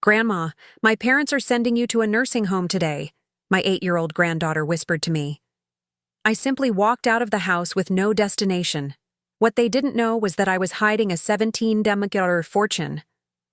"Grandma, my parents are sending you to a nursing home today," my 8-year-old granddaughter whispered to me. I simply walked out of the house with no destination. What they didn't know was that I was hiding a 17 fortune.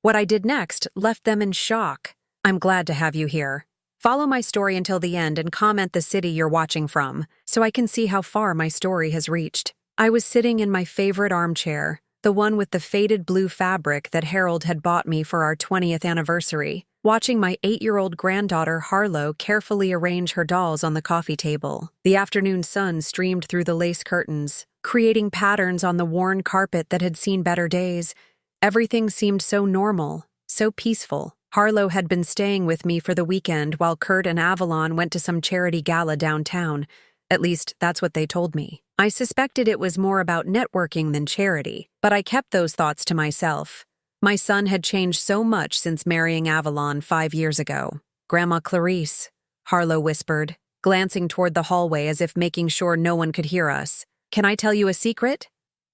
What I did next left them in shock. I'm glad to have you here. Follow my story until the end and comment the city you're watching from, so I can see how far my story has reached. I was sitting in my favorite armchair, the one with the faded blue fabric that Harold had bought me for our 20th anniversary, watching my 8-year-old granddaughter Harlow carefully arrange her dolls on the coffee table. The afternoon sun streamed through the lace curtains, creating patterns on the worn carpet that had seen better days. Everything seemed so normal, so peaceful. Harlow had been staying with me for the weekend while Kurt and Avalon went to some charity gala downtown. At least, that's what they told me. I suspected it was more about networking than charity, but I kept those thoughts to myself. My son had changed so much since marrying Avalon 5 years ago. "Grandma Clarice," Harlow whispered, glancing toward the hallway as if making sure no one could hear us. "Can I tell you a secret?"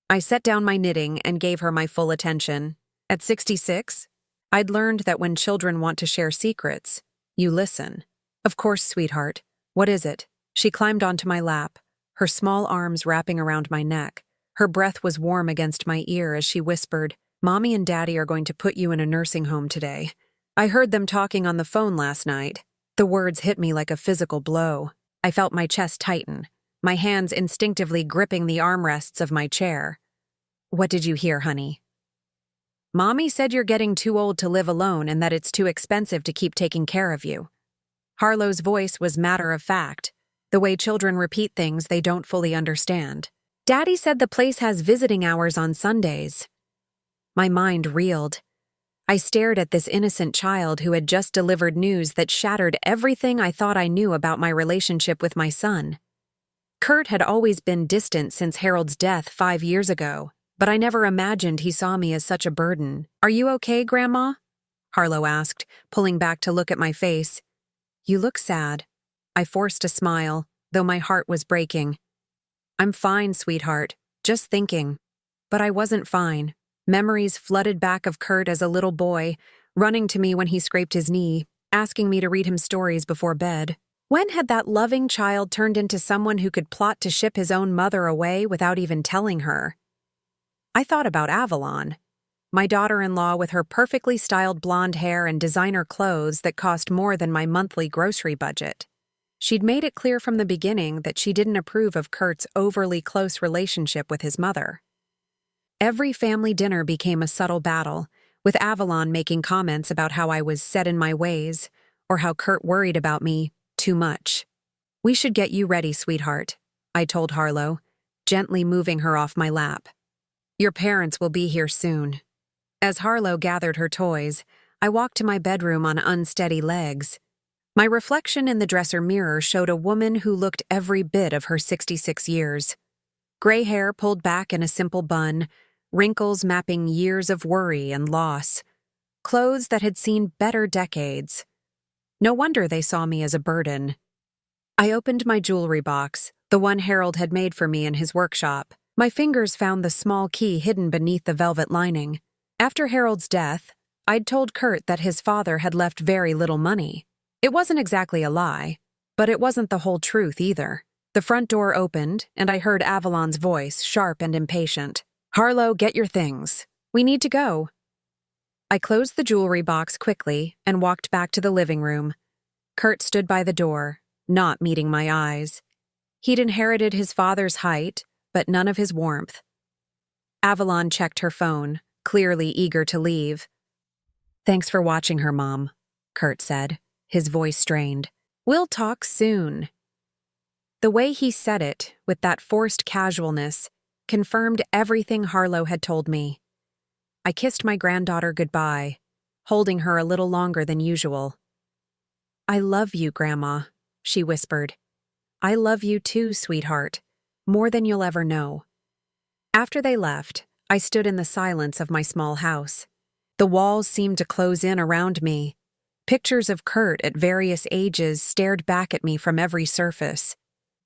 I set down my knitting and gave her my full attention. At 66, I'd learned that when children want to share secrets, you listen. "Of course, sweetheart. What is it?" She climbed onto my lap, her small arms wrapping around my neck. Her breath was warm against my ear as she whispered, "Mommy and Daddy are going to put you in a nursing home today. I heard them talking on the phone last night." The words hit me like a physical blow. I felt my chest tighten, my hands instinctively gripping the armrests of my chair. "What did you hear, honey?" "Mommy said you're getting too old to live alone and that it's too expensive to keep taking care of you." Harlow's voice was matter of fact, the way children repeat things they don't fully understand. "Daddy said the place has visiting hours on Sundays." My mind reeled. I stared at this innocent child who had just delivered news that shattered everything I thought I knew about my relationship with my son. Kurt had always been distant since Harold's death 5 years ago, but I never imagined he saw me as such a burden. "Are you okay, Grandma?" Harlow asked, pulling back to look at my face. "You look sad." I forced a smile, though my heart was breaking. "I'm fine, sweetheart. Just thinking." But I wasn't fine. Memories flooded back of Kurt as a little boy, running to me when he scraped his knee, asking me to read him stories before bed. When had that loving child turned into someone who could plot to ship his own mother away without even telling her? I thought about Avalon, my daughter-in-law with her perfectly styled blonde hair and designer clothes that cost more than my monthly grocery budget. She'd made it clear from the beginning that she didn't approve of Kurt's overly close relationship with his mother. Every family dinner became a subtle battle, with Avalon making comments about how I was set in my ways, or how Kurt worried about me too much. "We should get you ready, sweetheart," I told Harlow, gently moving her off my lap. "Your parents will be here soon." As Harlow gathered her toys, I walked to my bedroom on unsteady legs. My reflection in the dresser mirror showed a woman who looked every bit of her 66 years. Gray hair pulled back in a simple bun, wrinkles mapping years of worry and loss. Clothes that had seen better decades. No wonder they saw me as a burden. I opened my jewelry box, the one Harold had made for me in his workshop. My fingers found the small key hidden beneath the velvet lining. After Harold's death, I'd told Kurt that his father had left very little money. It wasn't exactly a lie, but it wasn't the whole truth either. The front door opened, and I heard Avalon's voice, sharp and impatient. "Harlow, get your things. We need to go." I closed the jewelry box quickly and walked back to the living room. Kurt stood by the door, not meeting my eyes. He'd inherited his father's height, but none of his warmth. Avalon checked her phone, clearly eager to leave. "Thanks for watching her, Mom," Kurt said, his voice strained. "We'll talk soon." The way he said it, with that forced casualness, confirmed everything Harlow had told me. I kissed my granddaughter goodbye, holding her a little longer than usual. "I love you, Grandma," she whispered. "I love you too, sweetheart, more than you'll ever know." After they left, I stood in the silence of my small house. The walls seemed to close in around me. Pictures of Kurt at various ages stared back at me from every surface.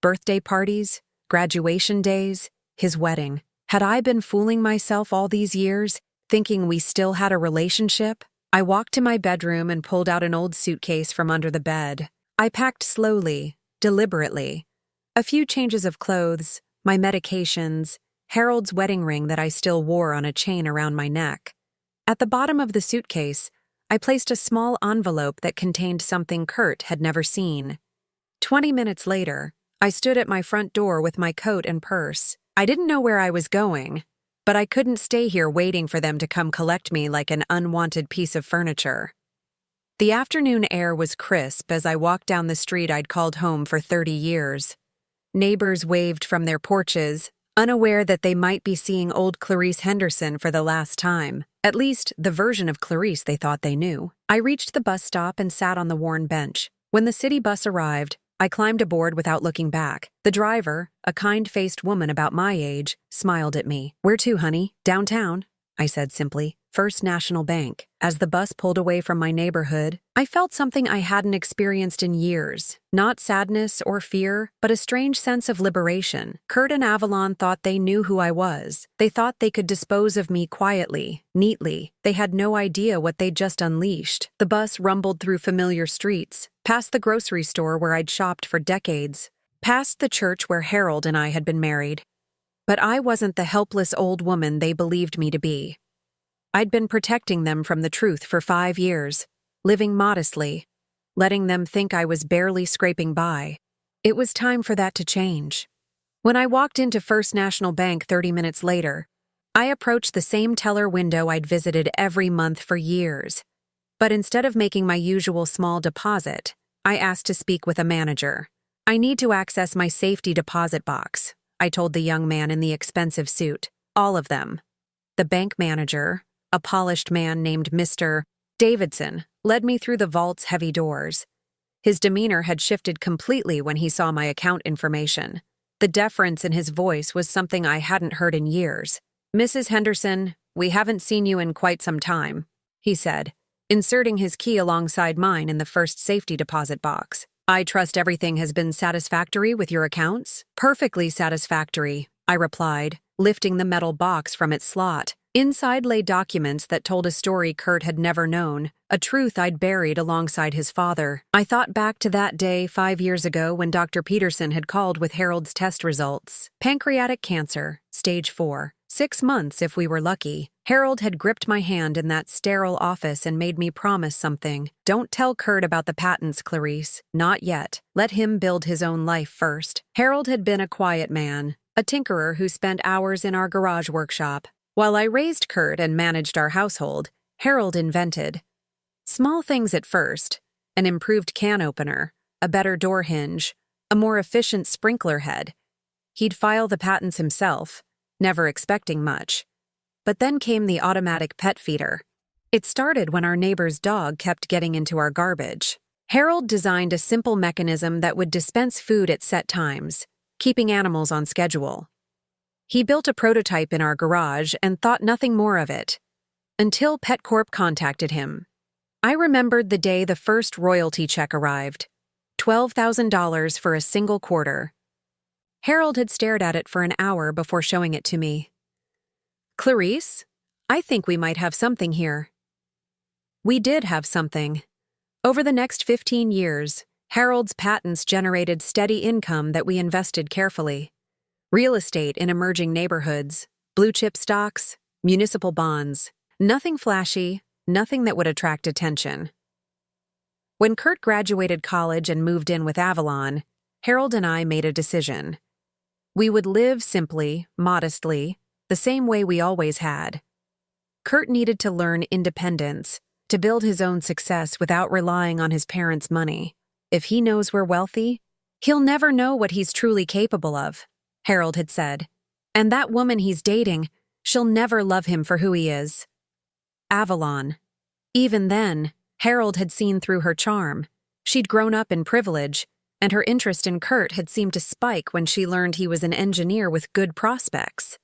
Birthday parties, graduation days, his wedding. Had I been fooling myself all these years, thinking we still had a relationship? I walked to my bedroom and pulled out an old suitcase from under the bed. I packed slowly, deliberately. A few changes of clothes, my medications, Harold's wedding ring that I still wore on a chain around my neck. At the bottom of the suitcase, I placed a small envelope that contained something Kurt had never seen. 20 minutes later, I stood at my front door with my coat and purse. I didn't know where I was going, but I couldn't stay here waiting for them to come collect me like an unwanted piece of furniture. The afternoon air was crisp as I walked down the street I'd called home for 30 years. Neighbors waved from their porches, unaware that they might be seeing old Clarice Henderson for the last time, at least the version of Clarice they thought they knew. I reached the bus stop and sat on the worn bench. When the city bus arrived, I climbed aboard without looking back. The driver, a kind-faced woman about my age, smiled at me. "Where to, honey?" "Downtown," I said simply. "First National Bank." As the bus pulled away from my neighborhood, I felt something I hadn't experienced in years. Not sadness or fear, but a strange sense of liberation. Kurt and Avalon thought they knew who I was. They thought they could dispose of me quietly, neatly. They had no idea what they'd just unleashed. The bus rumbled through familiar streets, past the grocery store where I'd shopped for decades, past the church where Harold and I had been married. But I wasn't the helpless old woman they believed me to be. I'd been protecting them from the truth for 5 years, living modestly, letting them think I was barely scraping by. It was time for that to change. When I walked into First National Bank 30 minutes later, I approached the same teller window I'd visited every month for years. But instead of making my usual small deposit, I asked to speak with a manager. "I need to access my safety deposit box," I told the young man in the expensive suit. "All of them." The bank manager, a polished man named Mr. Davidson, led me through the vault's heavy doors. His demeanor had shifted completely when he saw my account information. The deference in his voice was something I hadn't heard in years. "Mrs. Henderson, we haven't seen you in quite some time," he said, inserting his key alongside mine in the first safety deposit box. "I trust everything has been satisfactory with your accounts?" "Perfectly satisfactory," I replied, lifting the metal box from its slot. Inside lay documents that told a story Kurt had never known, a truth I'd buried alongside his father. I thought back to that day 5 years ago when Dr. Peterson had called with Harold's test results. Pancreatic cancer, stage 4. 6 months if we were lucky. Harold had gripped my hand in that sterile office and made me promise something. "Don't tell Kurt about the patents, Clarice. Not yet. Let him build his own life first." Harold had been a quiet man, a tinkerer who spent hours in our garage workshop. While I raised Kurt and managed our household, Harold invented. Small things at first: an improved can opener, a better door hinge, a more efficient sprinkler head. He'd file the patents himself, never expecting much. But then came the automatic pet feeder. It started when our neighbor's dog kept getting into our garbage. Harold designed a simple mechanism that would dispense food at set times, keeping animals on schedule. He built a prototype in our garage and thought nothing more of it, until PetCorp contacted him. I remembered the day the first royalty check arrived, $12,000 for a single quarter. Harold had stared at it for an hour before showing it to me. "Clarice, I think we might have something here." We did have something. Over the next 15 years, Harold's patents generated steady income that we invested carefully. Real estate in emerging neighborhoods, blue-chip stocks, municipal bonds. Nothing flashy, nothing that would attract attention. When Kurt graduated college and moved in with Avalon, Harold and I made a decision. We would live simply, modestly, the same way we always had. Kurt needed to learn independence, to build his own success without relying on his parents' money. "If he knows we're wealthy, he'll never know what he's truly capable of," Harold had said. "And that woman he's dating, she'll never love him for who he is." Avalon. Even then, Harold had seen through her charm. She'd grown up in privilege, and her interest in Kurt had seemed to spike when she learned he was an engineer with good prospects.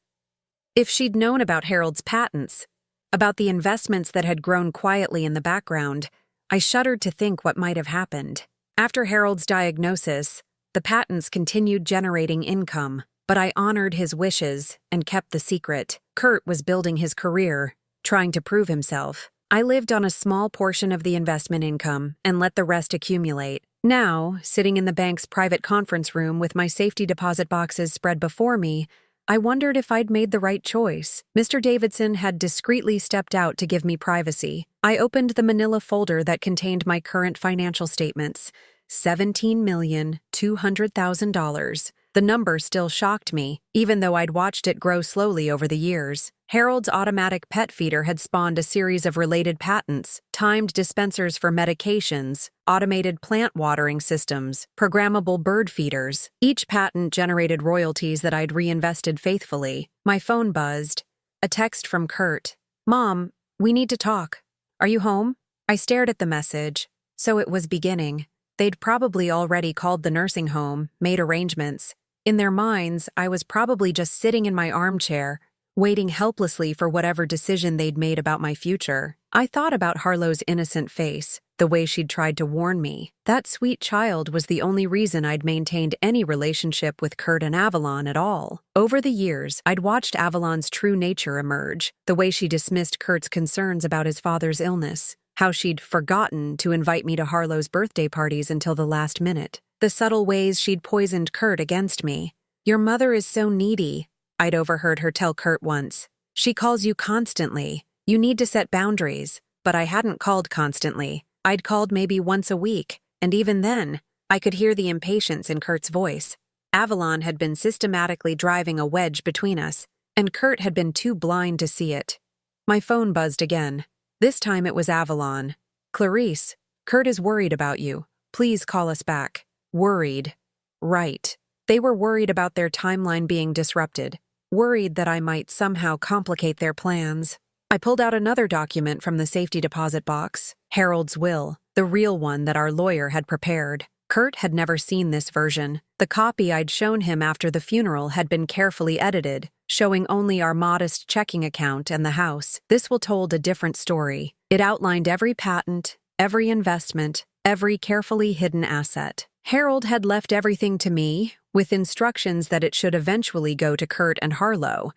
If she'd known about Harold's patents, about the investments that had grown quietly in the background, I shuddered to think what might have happened. After Harold's diagnosis, the patents continued generating income, but I honored his wishes and kept the secret. Kurt was building his career, trying to prove himself. I lived on a small portion of the investment income and let the rest accumulate. Now, sitting in the bank's private conference room with my safety deposit boxes spread before me, I wondered if I'd made the right choice. Mr. Davidson had discreetly stepped out to give me privacy. I opened the manila folder that contained my current financial statements. $17,200,000. The number still shocked me, even though I'd watched it grow slowly over the years. Harold's automatic pet feeder had spawned a series of related patents: timed dispensers for medications, automated plant watering systems, programmable bird feeders. Each patent generated royalties that I'd reinvested faithfully. My phone buzzed. A text from Kurt. "Mom, we need to talk. Are you home?" I stared at the message. So it was beginning. They'd probably already called the nursing home, made arrangements. In their minds, I was probably just sitting in my armchair, waiting helplessly for whatever decision they'd made about my future. I thought about Harlow's innocent face, the way she'd tried to warn me. That sweet child was the only reason I'd maintained any relationship with Kurt and Avalon at all. Over the years, I'd watched Avalon's true nature emerge, the way she dismissed Kurt's concerns about his father's illness, how she'd forgotten to invite me to Harlow's birthday parties until the last minute, the subtle ways she'd poisoned Kurt against me. "Your mother is so needy," I'd overheard her tell Kurt once. "She calls you constantly. You need to set boundaries." But I hadn't called constantly. I'd called maybe once a week, and even then, I could hear the impatience in Kurt's voice. Avalon had been systematically driving a wedge between us, and Kurt had been too blind to see it. My phone buzzed again. This time it was Avalon. "Clarice, Kurt is worried about you. Please call us back." Worried. Right. They were worried about their timeline being disrupted, worried that I might somehow complicate their plans. I pulled out another document from the safety deposit box, Harold's will, the real one that our lawyer had prepared. Kurt had never seen this version. The copy I'd shown him after the funeral had been carefully edited, showing only our modest checking account and the house. This will told a different story. It outlined every patent, every investment, every carefully hidden asset. Harold had left everything to me, with instructions that it should eventually go to Kurt and Harlow.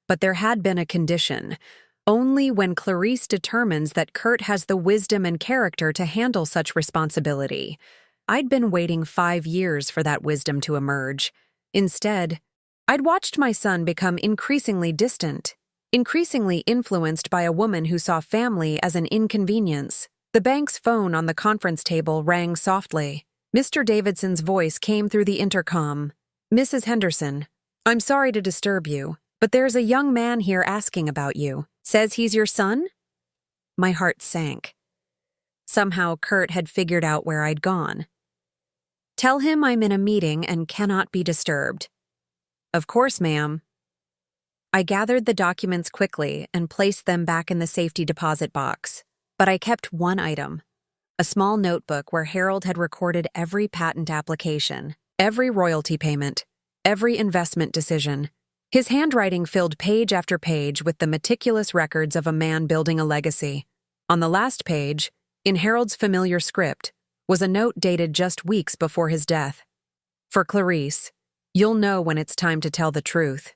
But there had been a condition. Only when Clarice determines that Kurt has the wisdom and character to handle such responsibility. I'd been waiting 5 years for that wisdom to emerge. Instead, I'd watched my son become increasingly distant, increasingly influenced by a woman who saw family as an inconvenience. The bank's phone on the conference table rang softly. Mr. Davidson's voice came through the intercom. "Mrs. Henderson, I'm sorry to disturb you, but there's a young man here asking about you. Says he's your son?" My heart sank. Somehow Kurt had figured out where I'd gone. "Tell him I'm in a meeting and cannot be disturbed." "Of course, ma'am." I gathered the documents quickly and placed them back in the safety deposit box. But I kept one item, a small notebook where Harold had recorded every patent application, every royalty payment, every investment decision. His handwriting filled page after page with the meticulous records of a man building a legacy. On the last page, in Harold's familiar script, was a note dated just weeks before his death. "For Clarice, you'll know when it's time to tell the truth.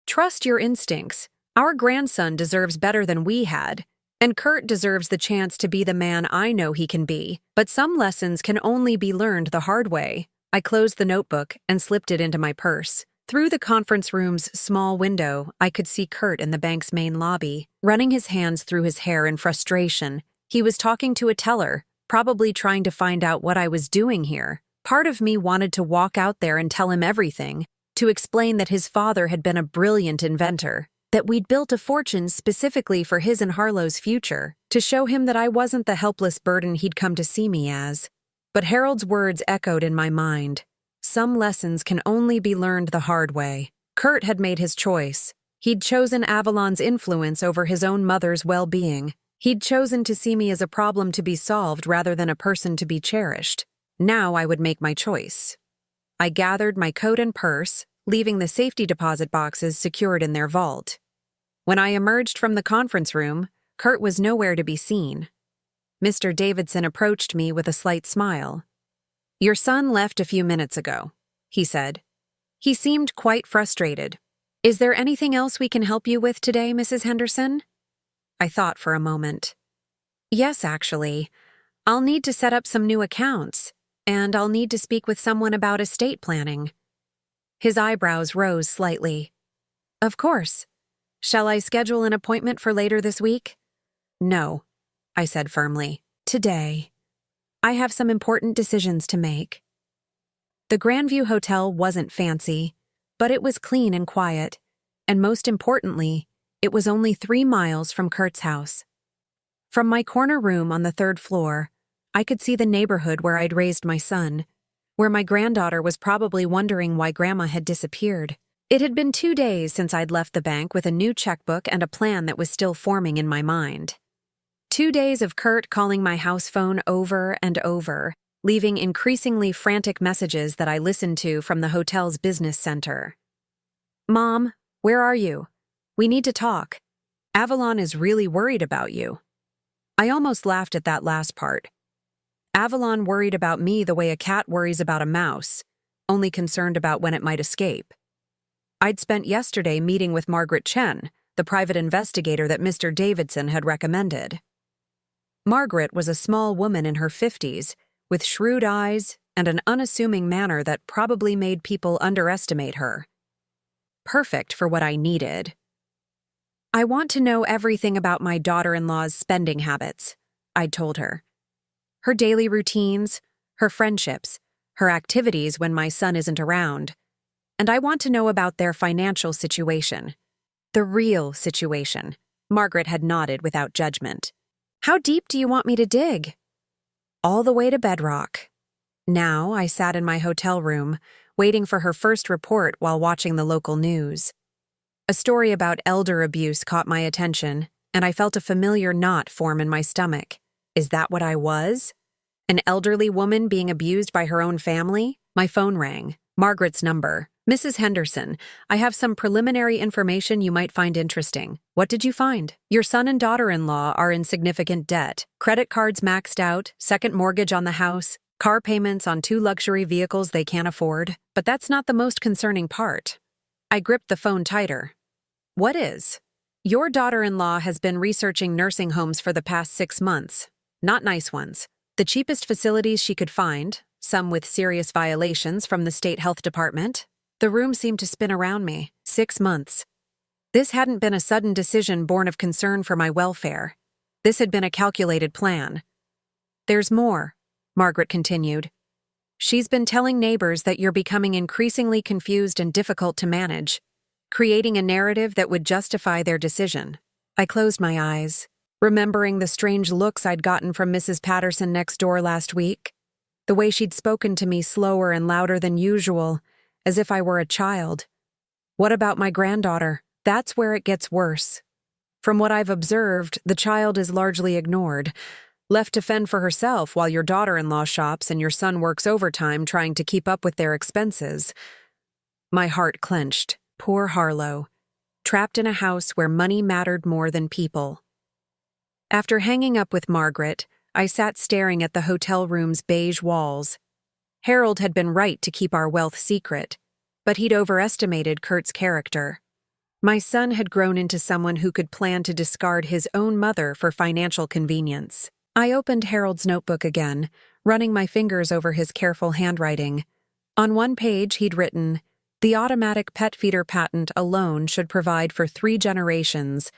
Trust your instincts. Our grandson deserves better than we had, and Kurt deserves the chance to be the man I know he can be, but some lessons can only be learned the hard way." I closed the notebook and slipped it into my purse. Through the conference room's small window, I could see Kurt in the bank's main lobby, running his hands through his hair in frustration. He was talking to a teller, probably trying to find out what I was doing here. Part of me wanted to walk out there and tell him everything, to explain that his father had been a brilliant inventor, that we'd built a fortune specifically for his and Harlow's future, to show him that I wasn't the helpless burden he'd come to see me as. But Harold's words echoed in my mind. Some lessons can only be learned the hard way. Kurt had made his choice. He'd chosen Avalon's influence over his own mother's well-being. He'd chosen to see me as a problem to be solved rather than a person to be cherished. Now I would make my choice. I gathered my coat and purse, leaving the safety deposit boxes secured in their vault. When I emerged from the conference room, Kurt was nowhere to be seen. Mr. Davidson approached me with a slight smile. "Your son left a few minutes ago," he said. He seemed quite frustrated. "Is there anything else we can help you with today, Mrs. Henderson?" I thought for a moment. Yes, actually. I'll need to set up some new accounts, and I'll need to speak with someone about estate planning. His eyebrows rose slightly. Of course. Shall I schedule an appointment for later this week? No, I said firmly. Today. I have some important decisions to make. The Grandview Hotel wasn't fancy, but it was clean and quiet, and most importantly, it was only 3 miles from Kurt's house. From my corner room on the 3rd floor, I could see the neighborhood where I'd raised my son, where my granddaughter was probably wondering why Grandma had disappeared. It had been 2 days since I'd left the bank with a new checkbook and a plan that was still forming in my mind. 2 days of Kurt calling my house phone over and over, leaving increasingly frantic messages that I listened to from the hotel's business center. Mom, where are you? We need to talk. Avalon is really worried about you. I almost laughed at that last part. Avalon worried about me the way a cat worries about a mouse, only concerned about when it might escape. I'd spent yesterday meeting with Margaret Chen, the private investigator that Mr. Davidson had recommended. Margaret was a small woman in her 50s, with shrewd eyes and an unassuming manner that probably made people underestimate her. Perfect for what I needed. I want to know everything about my daughter-in-law's spending habits, I'd told her. Her daily routines, her friendships, her activities when my son isn't around. And I want to know about their financial situation. The real situation. Margaret had nodded without judgment. How deep do you want me to dig? All the way to bedrock. Now I sat in my hotel room, waiting for her first report while watching the local news. A story about elder abuse caught my attention, and I felt a familiar knot form in my stomach. Is that what I was? An elderly woman being abused by her own family? My phone rang. Margaret's number. Mrs. Henderson, I have some preliminary information you might find interesting. What did you find? Your son and daughter-in-law are in significant debt. Credit cards maxed out, second mortgage on the house, car payments on 2 luxury vehicles they can't afford. But that's not the most concerning part. I gripped the phone tighter. What is? Your daughter-in-law has been researching nursing homes for the past 6 months. Not nice ones. The cheapest facilities she could find, some with serious violations from the state health department. The room seemed to spin around me. 6 months. This hadn't been a sudden decision born of concern for my welfare. This had been a calculated plan. There's more, Margaret continued. She's been telling neighbors that you're becoming increasingly confused and difficult to manage, creating a narrative that would justify their decision. I closed my eyes, remembering the strange looks I'd gotten from Mrs. Patterson next door last week, the way she'd spoken to me slower and louder than usual, as if I were a child. What about my granddaughter? That's where it gets worse. From what I've observed, the child is largely ignored, left to fend for herself while your daughter-in-law shops and your son works overtime trying to keep up with their expenses. My heart clenched. Poor Harlow, trapped in a house where money mattered more than people. After hanging up with Margaret, I sat staring at the hotel room's beige walls. Harold had been right to keep our wealth secret, but he'd overestimated Kurt's character. My son had grown into someone who could plan to discard his own mother for financial convenience. I opened Harold's notebook again, running my fingers over his careful handwriting. On one page he'd written, "The automatic pet feeder patent alone should provide for 3 generations,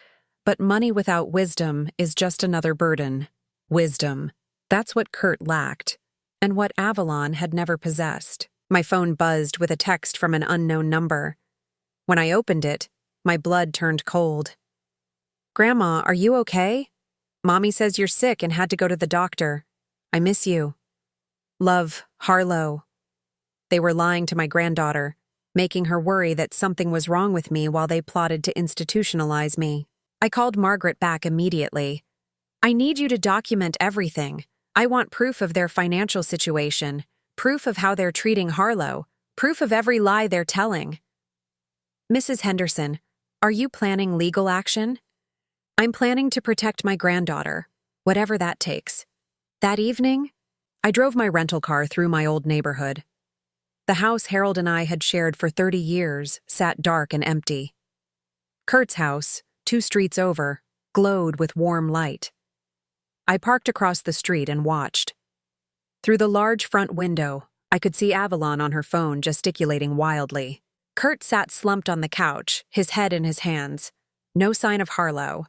but money without wisdom is just another burden." Wisdom. That's what Kurt lacked, and what Avalon had never possessed. My phone buzzed with a text from an unknown number. When I opened it, my blood turned cold. "Grandma, are you okay? Mommy says you're sick and had to go to the doctor. I miss you. Love, Harlow." They were lying to my granddaughter, making her worry that something was wrong with me while they plotted to institutionalize me. I called Margaret back immediately. "I need you to document everything. I want proof of their financial situation, proof of how they're treating Harlow, proof of every lie they're telling." "Mrs. Henderson, are you planning legal action?" "I'm planning to protect my granddaughter, whatever that takes." That evening, I drove my rental car through my old neighborhood. The house Harold and I had shared for 30 years sat dark and empty. Kurt's house, 2 streets over, glowed with warm light. I parked across the street and watched. Through the large front window, I could see Avalon on her phone gesticulating wildly. Kurt sat slumped on the couch, his head in his hands. No sign of Harlow.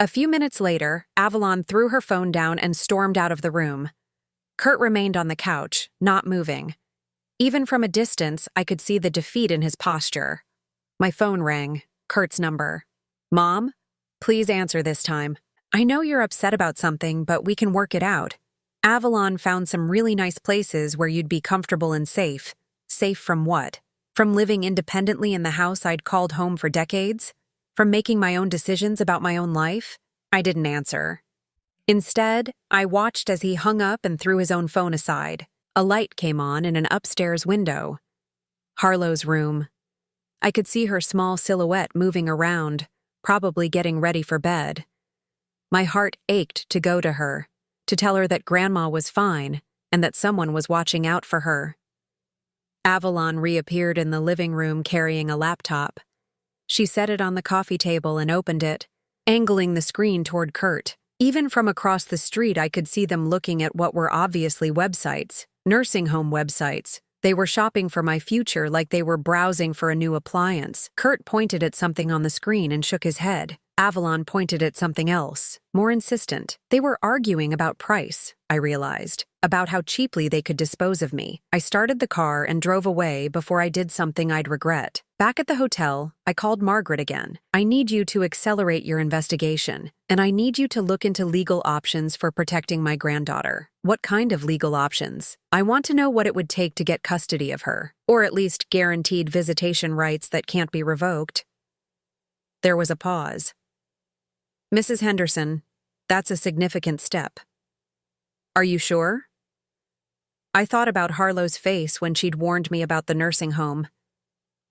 A few minutes later, Avalon threw her phone down and stormed out of the room. Kurt remained on the couch, not moving. Even from a distance, I could see the defeat in his posture. My phone rang. Kurt's number. "Mom? Please answer this time. I know you're upset about something, but we can work it out. Avalon found some really nice places where you'd be comfortable and safe. Safe from what? From living independently in the house I'd called home for decades? From making my own decisions about my own life?" I didn't answer. Instead, I watched as he hung up and threw his own phone aside. A light came on in an upstairs window. Harlow's room. I could see her small silhouette moving around, probably getting ready for bed. My heart ached to go to her, to tell her that Grandma was fine and that someone was watching out for her. Avalon reappeared in the living room carrying a laptop. She set it on the coffee table and opened it, angling the screen toward Kurt. Even from across the street, I could see them looking at what were obviously websites, nursing home websites. They were shopping for my future like they were browsing for a new appliance. Kurt pointed at something on the screen and shook his head. Avalon pointed at something else, more insistent. They were arguing about price, I realized, about how cheaply they could dispose of me. I started the car and drove away before I did something I'd regret. Back at the hotel, I called Margaret again. "I need you to accelerate your investigation, and I need you to look into legal options for protecting my granddaughter." "What kind of legal options?" "I want to know what it would take to get custody of her, or at least guaranteed visitation rights that can't be revoked." There was a pause. "Mrs. Henderson, that's a significant step." "Are you sure?" I thought about Harlow's face when she'd warned me about the nursing home,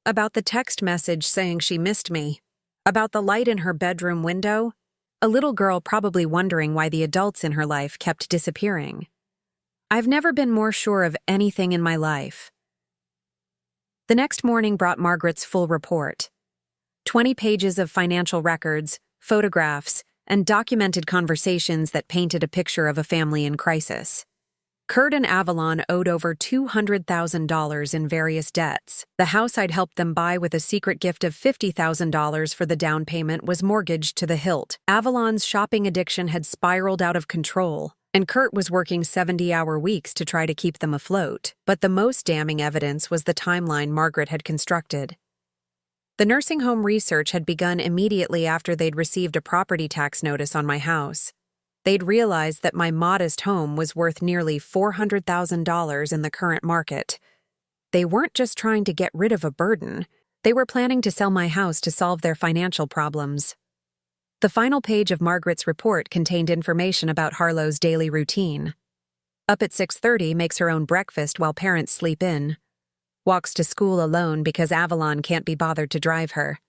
about the text message saying she missed me, about the light in her bedroom window, a little girl probably wondering why the adults in her life kept disappearing. I've never been more sure of anything in my life. The next morning brought Margaret's full report. 20 pages of financial records, photographs, and documented conversations that painted a picture of a family in crisis. Kurt and Avalon owed over $200,000 in various debts. The house I'd helped them buy with a secret gift of $50,000 for the down payment was mortgaged to the hilt. Avalon's shopping addiction had spiraled out of control, and Kurt was working 70-hour weeks to try to keep them afloat. But the most damning evidence was the timeline Margaret had constructed. The nursing home research had begun immediately after they'd received a property tax notice on my house. They'd realized that my modest home was worth nearly $400,000 in the current market. They weren't just trying to get rid of a burden, they were planning to sell my house to solve their financial problems. The final page of Margaret's report contained information about Harlow's daily routine. Up at 6:30, makes her own breakfast while parents sleep in. Walks to school alone because Avalon can't be bothered to drive her.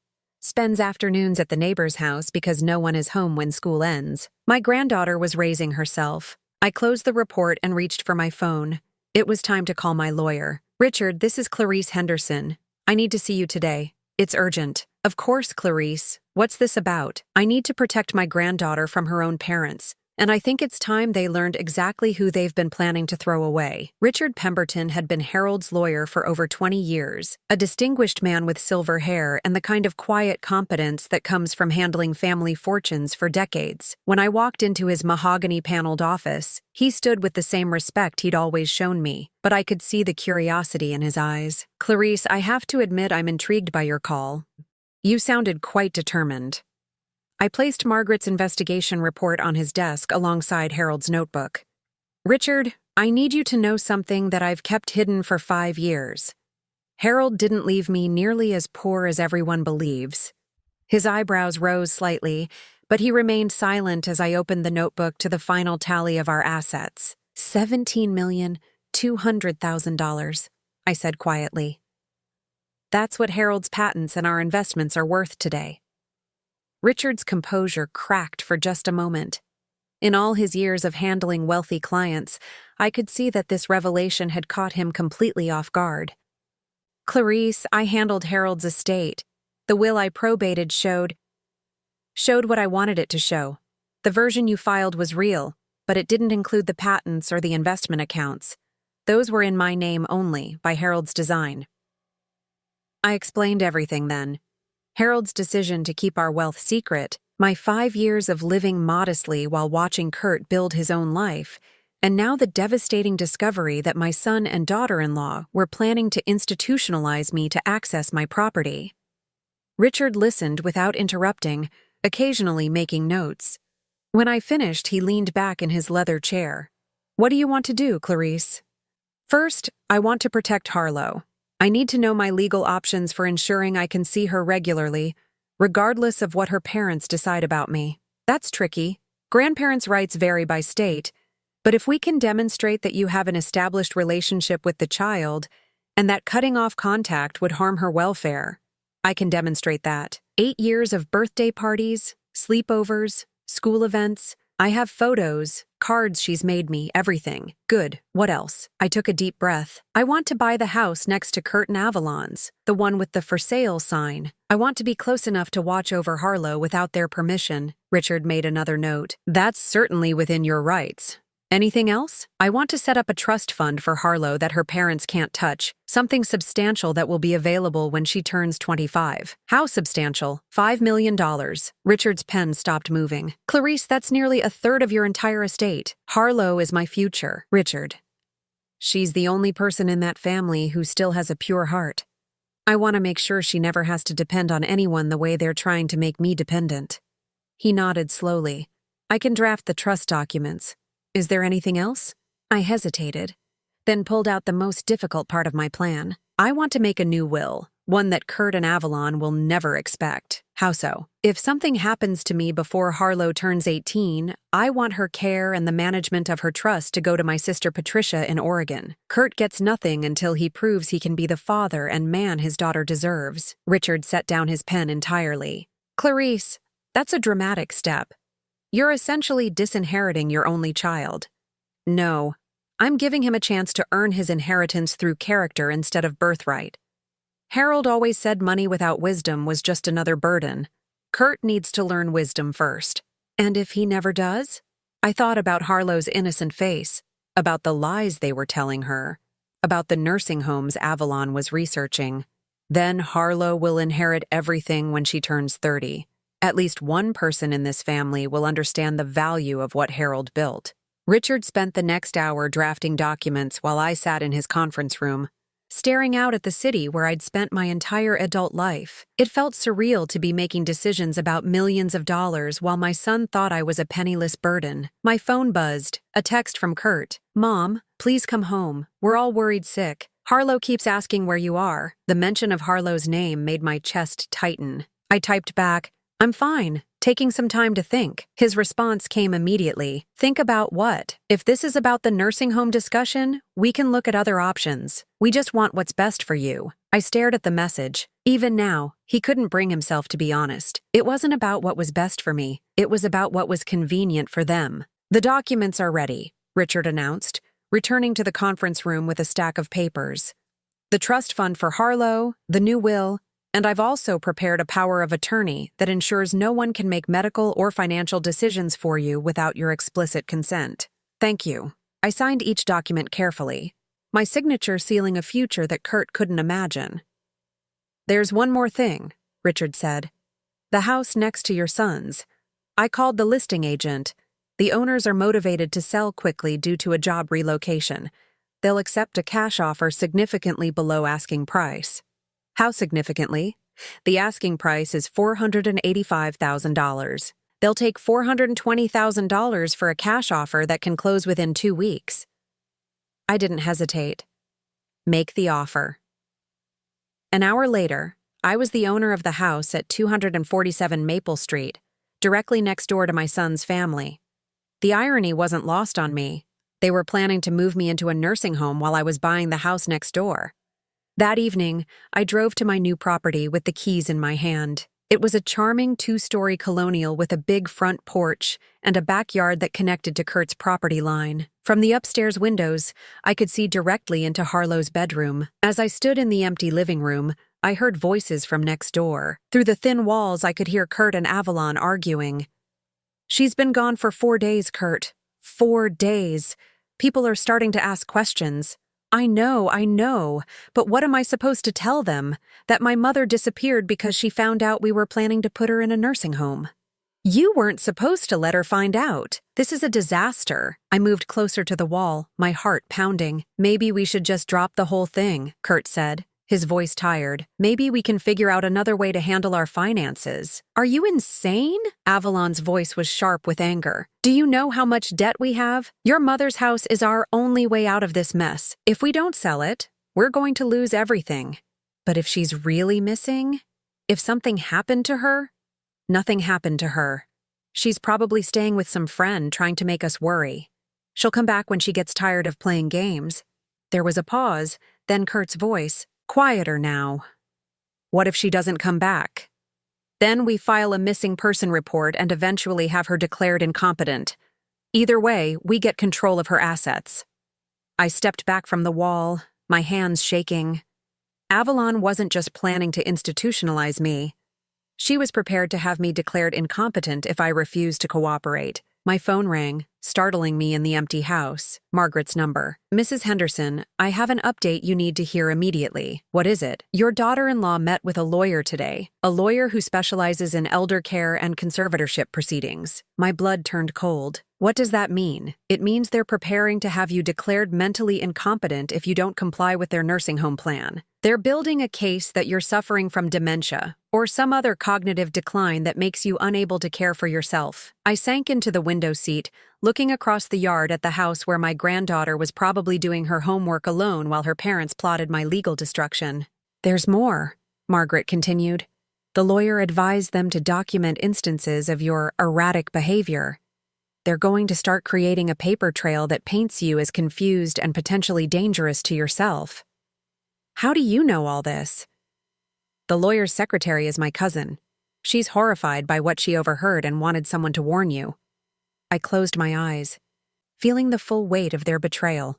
Spends afternoons at the neighbor's house because no one is home when school ends. My granddaughter was raising herself. I closed the report and reached for my phone. It was time to call my lawyer. "Richard, this is Clarice Henderson. I need to see you today. It's urgent." "Of course, Clarice. What's this about?" "I need to protect my granddaughter from her own parents, and I think it's time they learned exactly who they've been planning to throw away." Richard Pemberton had been Harold's lawyer for over 20 years, a distinguished man with silver hair and the kind of quiet competence that comes from handling family fortunes for decades. When I walked into his mahogany-paneled office, he stood with the same respect he'd always shown me, but I could see the curiosity in his eyes. "Clarice, I have to admit I'm intrigued by your call. You sounded quite determined." I placed Margaret's investigation report on his desk alongside Harold's notebook. "Richard, I need you to know something that I've kept hidden for 5 years. Harold didn't leave me nearly as poor as everyone believes." His eyebrows rose slightly, but he remained silent as I opened the notebook to the final tally of our assets. $17,200,000, I said quietly. "That's what Harold's patents and our investments are worth today." Richard's composure cracked for just a moment. In all his years of handling wealthy clients, I could see that this revelation had caught him completely off guard. "Clarice, I handled Harold's estate. The will I probated showed what I wanted it to show. The version you filed was real, but it didn't include the patents or the investment accounts. Those were in my name only, by Harold's design. I explained everything then. Harold's decision to keep our wealth secret, my 5 years of living modestly while watching Kurt build his own life, and now the devastating discovery that my son and daughter-in-law were planning to institutionalize me to access my property. Richard listened without interrupting, occasionally making notes. When I finished, he leaned back in his leather chair. "What do you want to do, Clarice?" "First, I want to protect Harlow. I need to know my legal options for ensuring I can see her regularly, regardless of what her parents decide about me. That's tricky. Grandparents' rights vary by state, but if we can demonstrate that you have an established relationship with the child and that cutting off contact would harm her welfare, I can demonstrate that. 8 years of birthday parties, sleepovers, school events. I have photos, cards she's made me, everything. Good. What else?" I took a deep breath. "I want to buy the house next to Kurt and Avalon's, the one with the for sale sign. I want to be close enough to watch over Harlow without their permission." Richard made another note. "That's certainly within your rights. Anything else?" "I want to set up a trust fund for Harlow that her parents can't touch, something substantial that will be available when she turns 25. "How substantial?" $5 million. Richard's pen stopped moving. "Clarice, that's nearly a third of your entire estate. Harlow is my future, Richard. She's the only person in that family who still has a pure heart. I want to make sure she never has to depend on anyone the way they're trying to make me dependent." He nodded slowly. "I can draft the trust documents. Is there anything else?" I hesitated, then pulled out the most difficult part of my plan. "I want to make a new will, one that Kurt and Avalon will never expect." "How so?" "If something happens to me before Harlow turns 18, I want her care and the management of her trust to go to my sister Patricia in Oregon. Kurt gets nothing until he proves he can be the father and man his daughter deserves." Richard set down his pen entirely. "Clarice, that's a dramatic step. You're essentially disinheriting your only child." "No, I'm giving him a chance to earn his inheritance through character instead of birthright. Harold always said money without wisdom was just another burden. Kurt needs to learn wisdom first. And if he never does?" I thought about Harlow's innocent face, about the lies they were telling her, about the nursing homes Avalon was researching. Then Harlow will inherit everything when she turns 30. At least one person in this family will understand the value of what Harold built. Richard spent the next hour drafting documents while I sat in his conference room, staring out at the city where I'd spent my entire adult life. It felt surreal to be making decisions about millions of dollars while my son thought I was a penniless burden. My phone buzzed, a text from Kurt. "Mom, please come home. We're all worried sick. Harlow keeps asking where you are." The mention of Harlow's name made my chest tighten. I typed back, "I'm fine, taking some time to think." His response came immediately. "Think about what? If this is about the nursing home discussion, we can look at other options. We just want what's best for you." I stared at the message. Even now, he couldn't bring himself to be honest. It wasn't about what was best for me. It was about what was convenient for them. "The documents are ready," Richard announced, returning to the conference room with a stack of papers. "The trust fund for Harlow, the new will, and I've also prepared a power of attorney that ensures no one can make medical or financial decisions for you without your explicit consent." "Thank you." I signed each document carefully, my signature sealing a future that Kurt couldn't imagine. "There's one more thing," Richard said. "The house next to your son's. I called the listing agent. The owners are motivated to sell quickly due to a job relocation. They'll accept a cash offer significantly below asking price." "How significantly?" "The asking price is $485,000. They'll take $420,000 for a cash offer that can close within 2 weeks. I didn't hesitate. "Make the offer." An hour later, I was the owner of the house at 247 Maple Street, directly next door to my son's family. The irony wasn't lost on me. They were planning to move me into a nursing home while I was buying the house next door. That evening, I drove to my new property with the keys in my hand. It was a charming 2-story colonial with a big front porch and a backyard that connected to Kurt's property line. From the upstairs windows, I could see directly into Harlow's bedroom. As I stood in the empty living room, I heard voices from next door. Through the thin walls, I could hear Kurt and Avalon arguing. She's been gone for 4 days, Kurt. 4 days. People are starting to ask questions. I know, but what am I supposed to tell them? That my mother disappeared because she found out we were planning to put her in a nursing home. You weren't supposed to let her find out. This is a disaster. I moved closer to the wall, my heart pounding. Maybe we should just drop the whole thing, Kurt said, his voice tired. Maybe we can figure out another way to handle our finances. Are you insane? Avalon's voice was sharp with anger. Do you know how much debt we have? Your mother's house is our only way out of this mess. If we don't sell it, we're going to lose everything. But if she's really missing? If something happened to her? Nothing happened to her. She's probably staying with some friend trying to make us worry. She'll come back when she gets tired of playing games. There was a pause, then Kurt's voice, quieter now. What if she doesn't come back? Then we file a missing person report and eventually have her declared incompetent. Either way, we get control of her assets. I stepped back from the wall, my hands shaking. Avalon wasn't just planning to institutionalize me. She was prepared to have me declared incompetent if I refused to cooperate. My phone rang, startling me in the empty house. Margaret's number. Mrs. Henderson, I have an update you need to hear immediately. What is it? Your daughter-in-law met with a lawyer today. A lawyer who specializes in elder care and conservatorship proceedings. My blood turned cold. What does that mean? It means they're preparing to have you declared mentally incompetent if you don't comply with their nursing home plan. They're building a case that you're suffering from dementia or some other cognitive decline that makes you unable to care for yourself. I sank into the window seat, looking across the yard at the house where my granddaughter was probably doing her homework alone while her parents plotted my legal destruction. There's more, Margaret continued. The lawyer advised them to document instances of your erratic behavior. They're going to start creating a paper trail that paints you as confused and potentially dangerous to yourself. How do you know all this? The lawyer's secretary is my cousin. She's horrified by what she overheard and wanted someone to warn you. I closed my eyes, feeling the full weight of their betrayal.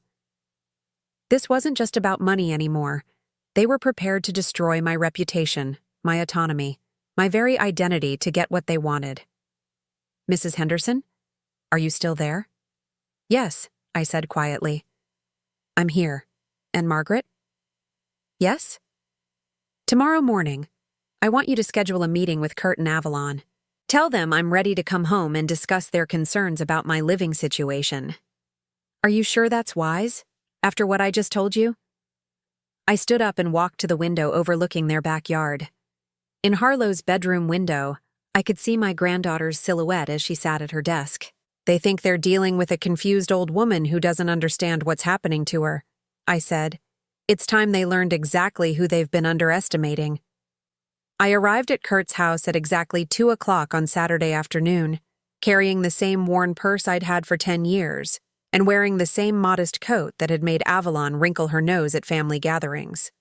This wasn't just about money anymore. They were prepared to destroy my reputation, my autonomy, my very identity to get what they wanted. Mrs. Henderson? Are you still there? Yes, I said quietly. I'm here. And Margaret? Yes? Tomorrow morning, I want you to schedule a meeting with Kurt and Avalon. Tell them I'm ready to come home and discuss their concerns about my living situation. Are you sure that's wise, after what I just told you? I stood up and walked to the window overlooking their backyard. In Harlow's bedroom window, I could see my granddaughter's silhouette as she sat at her desk. They think they're dealing with a confused old woman who doesn't understand what's happening to her, I said. It's time they learned exactly who they've been underestimating. I arrived at Kurt's house at exactly 2 o'clock on Saturday afternoon, carrying the same worn purse I'd had for 10 years, and wearing the same modest coat that had made Avalon wrinkle her nose at family gatherings.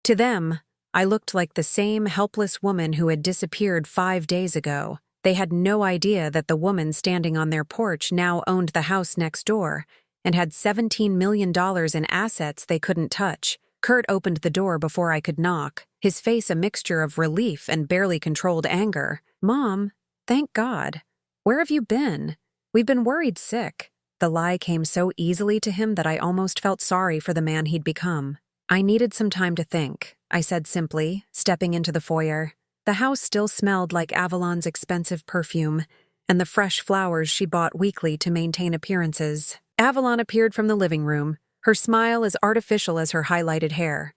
To them, I looked like the same helpless woman who had disappeared 5 days ago. They had no idea that the woman standing on their porch now owned the house next door and had $17 million in assets they couldn't touch. Kurt opened the door before I could knock, his face a mixture of relief and barely controlled anger. Mom, thank God. Where have you been? We've been worried sick. The lie came so easily to him that I almost felt sorry for the man he'd become. I needed some time to think, I said simply, stepping into the foyer. The house still smelled like Avalon's expensive perfume and the fresh flowers she bought weekly to maintain appearances. Avalon appeared from the living room, her smile as artificial as her highlighted hair.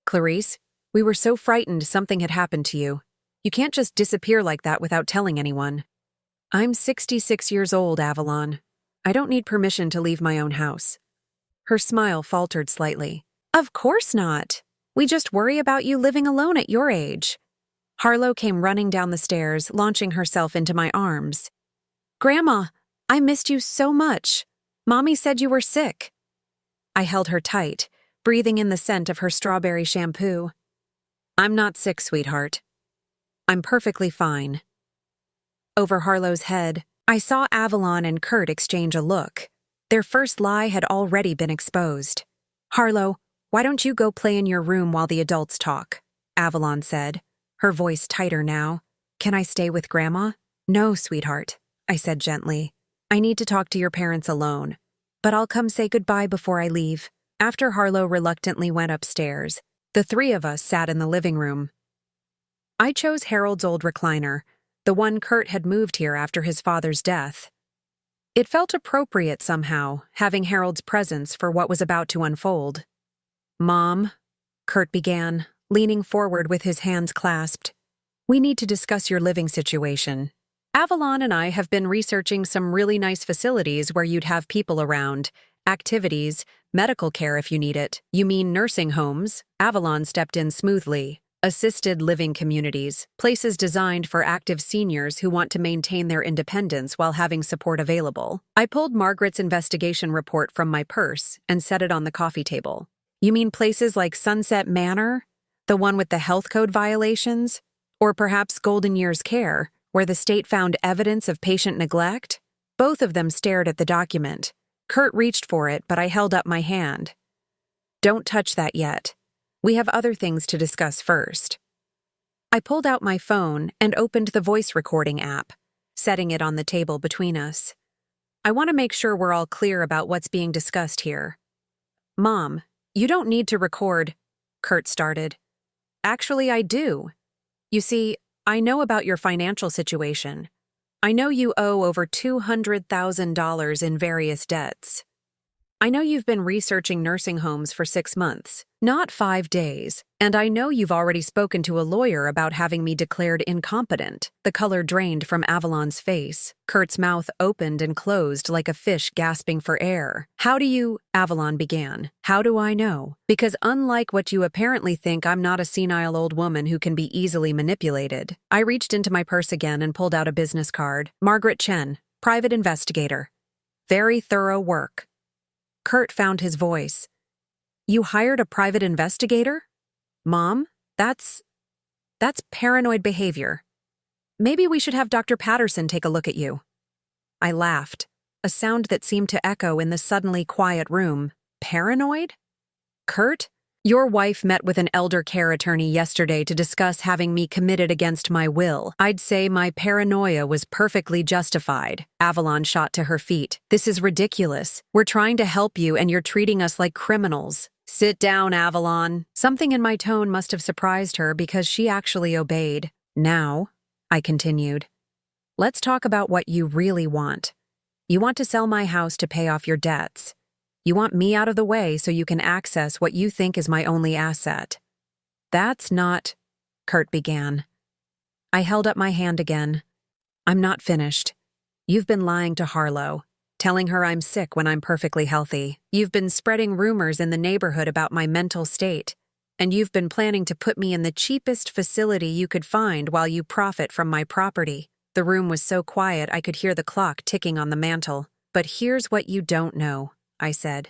Clarice, we were so frightened something had happened to you. You can't just disappear like that without telling anyone. I'm 66 years old, Avalon. I don't need permission to leave my own house. Her smile faltered slightly. Of course not. We just worry about you living alone at your age. Harlow came running down the stairs, launching herself into my arms. Grandma, I missed you so much. Mommy said you were sick. I held her tight, breathing in the scent of her strawberry shampoo. I'm not sick, sweetheart. I'm perfectly fine. Over Harlow's head, I saw Avalon and Kurt exchange a look. Their first lie had already been exposed. Harlow, why don't you go play in your room while the adults talk? Avalon said, her voice tighter now. Can I stay with Grandma? No, sweetheart. I said gently. I need to talk to your parents alone, but I'll come say goodbye before I leave. After Harlow reluctantly went upstairs, the three of us sat in the living room. I chose Harold's old recliner, the one Kurt had moved here after his father's death. It felt appropriate somehow, having Harold's presence for what was about to unfold. Mom, Kurt began, leaning forward with his hands clasped. We need to discuss your living situation. Avalon and I have been researching some really nice facilities where you'd have people around, activities, medical care if you need it. You mean nursing homes? Avalon stepped in smoothly. Assisted living communities, places designed for active seniors who want to maintain their independence while having support available. I pulled Margaret's investigation report from my purse and set it on the coffee table. You mean places like Sunset Manor? The one with the health code violations? Or perhaps Golden Years Care, where the state found evidence of patient neglect? Both of them stared at the document. Kurt reached for it, but I held up my hand. Don't touch that yet. We have other things to discuss first. I pulled out my phone and opened the voice recording app, setting it on the table between us. I want to make sure we're all clear about what's being discussed here. Mom, you don't need to record, Kurt started. Actually, I do. You see, I know about your financial situation. I know you owe over $200,000 in various debts. I know you've been researching nursing homes for 6 months, not 5 days, and I know you've already spoken to a lawyer about having me declared incompetent. The color drained from Avalon's face. Kurt's mouth opened and closed like a fish gasping for air. How do you, Avalon began. How do I know? Because unlike what you apparently think, I'm not a senile old woman who can be easily manipulated. I reached into my purse again and pulled out a business card. Margaret Chen, private investigator. Very thorough work. Kurt found his voice. You hired a private investigator? Mom, that's paranoid behavior. Maybe we should have Dr. Patterson take a look at you. I laughed, a sound that seemed to echo in the suddenly quiet room. Paranoid? Kurt, your wife met with an elder care attorney yesterday to discuss having me committed against my will. I'd say my paranoia was perfectly justified. Avalon shot to her feet. This is ridiculous. We're trying to help you and you're treating us like criminals. Sit down, Avalon. Something in my tone must have surprised her because she actually obeyed. Now, I continued, let's talk about what you really want. You want to sell my house to pay off your debts. You want me out of the way so you can access what you think is my only asset. That's not, Kurt began. I held up my hand again. I'm not finished. You've been lying to Harlow, telling her I'm sick when I'm perfectly healthy. You've been spreading rumors in the neighborhood about my mental state, and you've been planning to put me in the cheapest facility you could find while you profit from my property. The room was so quiet I could hear the clock ticking on the mantel. But here's what you don't know, I said.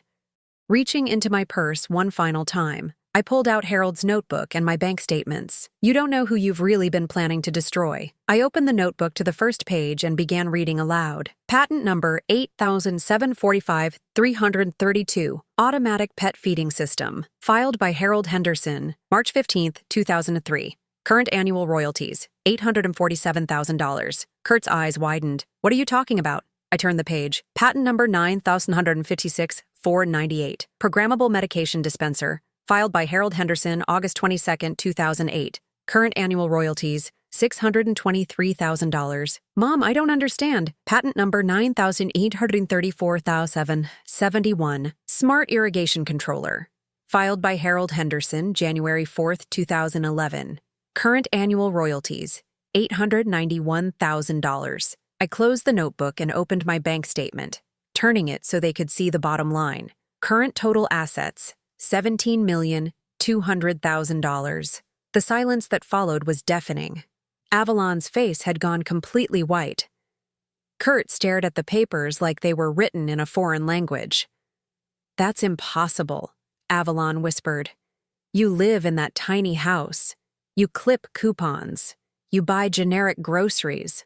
Reaching into my purse one final time, I pulled out Harold's notebook and my bank statements. You don't know who you've really been planning to destroy. I opened the notebook to the first page and began reading aloud. Patent number 8745-332, automatic pet feeding system. Filed by Harold Henderson, March 15, 2003. Current annual royalties, $847,000. Kurt's eyes widened. What are you talking about? I turned the page. Patent number 9156-498. Programmable medication dispenser. Filed by Harold Henderson, August 22, 2008. Current annual royalties, $623,000. Mom, I don't understand. Patent number 9834,771. Smart irrigation controller. Filed by Harold Henderson, January 4, 2011. Current annual royalties, $891,000. I closed the notebook and opened my bank statement, turning it so they could see the bottom line. Current total assets, $17,200,000. The silence that followed was deafening. Avalon's face had gone completely white. Kurt stared at the papers like they were written in a foreign language. That's impossible, Avalon whispered. You live in that tiny house. You clip coupons. You buy generic groceries.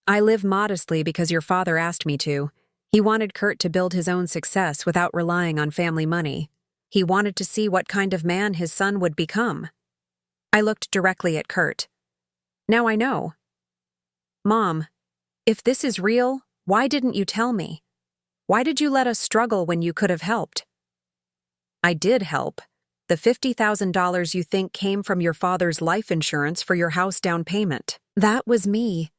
I live modestly because your father asked me to. He wanted Kurt to build his own success without relying on family money. He wanted to see what kind of man his son would become. I looked directly at Kurt. Now I know. Mom, If this is real, why didn't you tell me? Why did you let us struggle when you could have helped? I did help. The $50,000 you think came from your father's life insurance for your house down payment. That was me.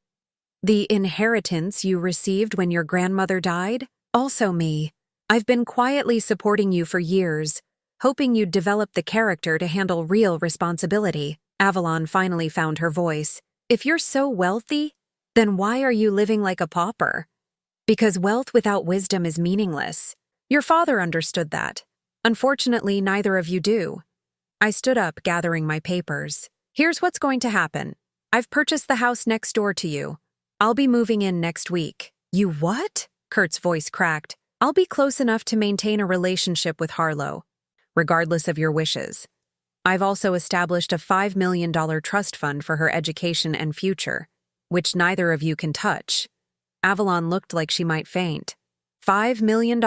The inheritance you received when your grandmother died? Also me. I've been quietly supporting you for years, hoping you'd develop the character to handle real responsibility. Avalon finally found her voice. If you're so wealthy, then why are you living like a pauper? Because wealth without wisdom is meaningless. Your father understood that. Unfortunately, neither of you do. I stood up, gathering my papers. Here's what's going to happen. I've purchased the house next door to you. I'll be moving in next week. You what? Kurt's voice cracked. I'll be close enough to maintain a relationship with Harlow, regardless of your wishes. I've also established a $5 million trust fund for her education and future, which neither of you can touch. Avalon looked like she might faint. $5 million?